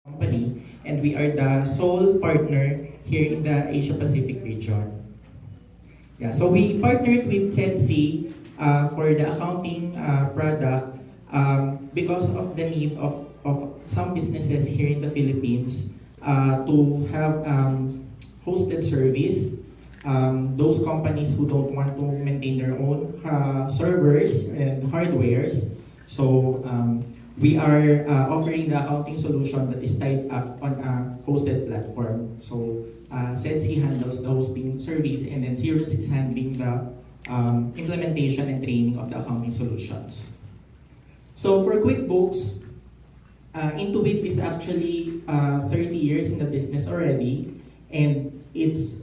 company, and we are the sole partner here in the Asia Pacific region. Yeah, so we partnered with SEDCI for the accounting product because of the need of some businesses here in the Philippines to have hosted service. Those companies who don't want to maintain their own servers and hardwares. So we are offering the accounting solution that is tied up on a hosted platform. So SEDCI handles the hosting service, and then Xirrus is handling the implementation and training of the accounting solutions. So for QuickBooks, Intuit is actually 30 years in the business already, and its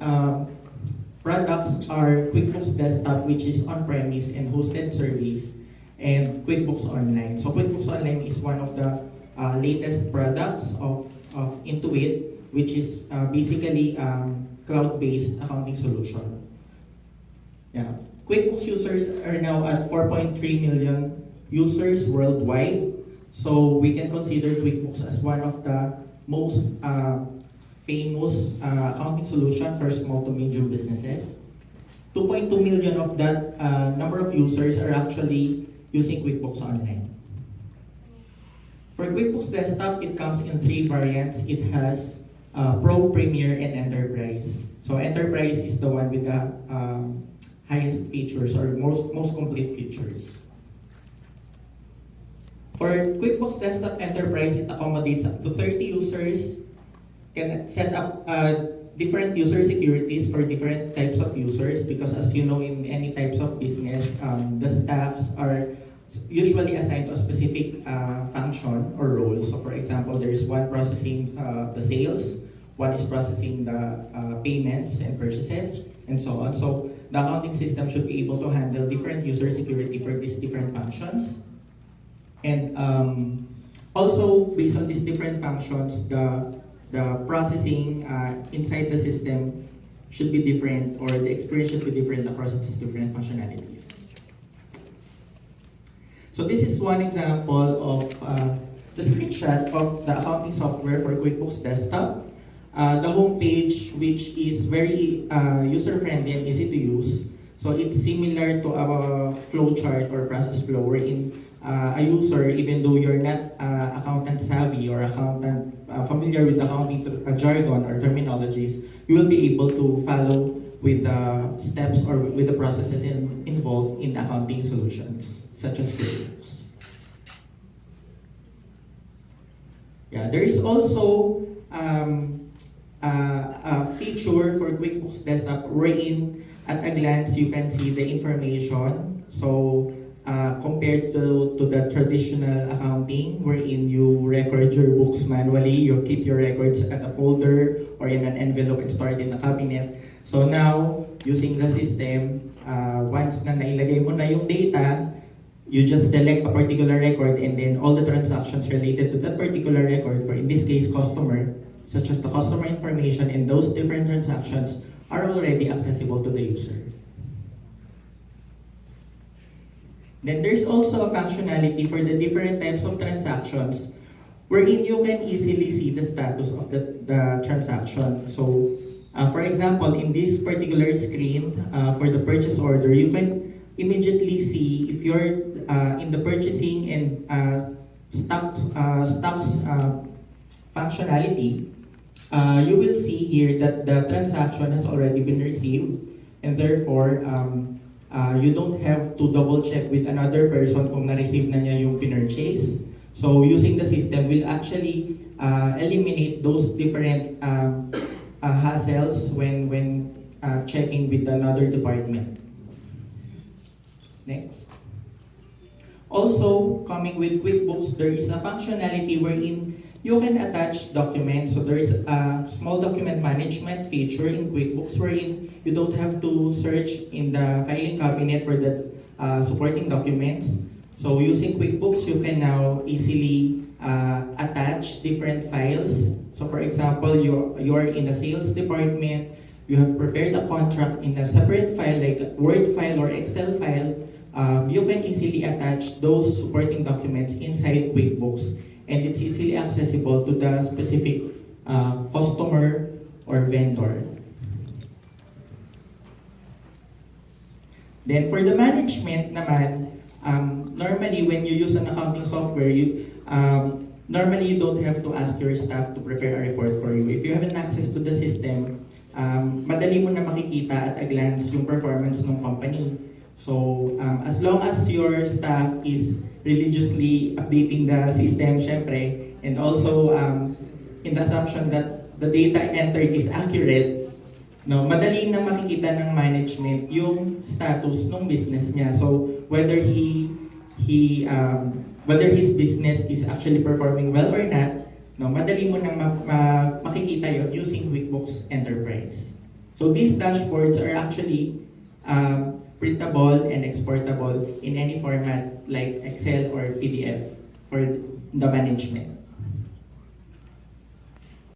products are QuickBooks Desktop, which is on-premise and hosted service, and QuickBooks Online. So QuickBooks Online is one of the latest products of Intuit, which is basically cloud-based accounting solution. Yeah. QuickBooks users are now at 4.3 million users worldwide. So we can consider QuickBooks as one of the most famous accounting solution for small to medium businesses. 2.2 million of that number of users are actually using QuickBooks Online. For QuickBooks Desktop, it comes in 3 variants. It has Pro, Premier, and Enterprise. So Enterprise is the one with the highest features or most complete features. For QuickBooks Desktop Enterprise, it accommodates up to 30 users, can set up different user securities for different types of users, because as you know, in any types of business, the staffs are usually assigned to a specific function or role. So for example, there is one processing the sales, one is processing the payments and purchases, and so on. So the accounting system should be able to handle different user security for these different functions. And also, based on these different functions, the processing inside the system should be different, or the experience should be different across these different functionalities. So this is one example of the screenshot of the accounting software for QuickBooks Desktop. The homepage, which is very user-friendly and easy to use. So it's similar to our flowchart or process flow, wherein a user, even though you're not accountant savvy or accountant familiar with accounting jargon or terminologies, you will be able to follow with the steps or with the processes involved in accounting solutions, such as QuickBooks. Yeah, there is also a feature for QuickBooks Desktop wherein at a glance you can see the information. So compared to the traditional accounting, wherein you record your books manually, you keep your records at a folder or in an envelope and store it in a cabinet. So now, using the system, once na nailagay mo na yung data, you just select a particular record, and then all the transactions related to that particular record, for in this case customer, such as the customer information and those different transactions, are already accessible to the user. Then there's also a functionality for the different types of transactions wherein you can easily see the status of the transaction. So, for example, in this particular screen, for the purchase order, you can immediately see if you're in the purchasing and stocks functionality. You will see here that the transaction has already been received, and therefore, you don't have to double check with another person kung na-receive na niya yung pinurchase. So using the system will actually eliminate those different hassles when checking with another department. Next. Also, coming with QuickBooks, there is a functionality wherein you can attach documents. So there is a small document management feature in QuickBooks wherein you don't have to search in the filing cabinet for the supporting documents. So using QuickBooks, you can now easily attach different files. So for example, you are in the sales department, you have prepared a contract in a separate file like a Word file or Excel file. You can easily attach those supporting documents inside QuickBooks. and it's easily accessible to the specific customer or vendor. Then for the management naman, normally when you use an accounting software, normally you don't have to ask your staff to prepare a report for you. If you have an access to the system, madali mo na makikita at a glance yung performance ng company. So as long as your staff is religiously updating the system, syempre, and also in the assumption that the data entered is accurate, no, madali na makikita ng management yung status ng business niya. So whether whether his business is actually performing well or not, no, madali mo nang makikita yun using QuickBooks Enterprise. So these dashboards are actually printable and exportable in any format like Excel or PDF for the management.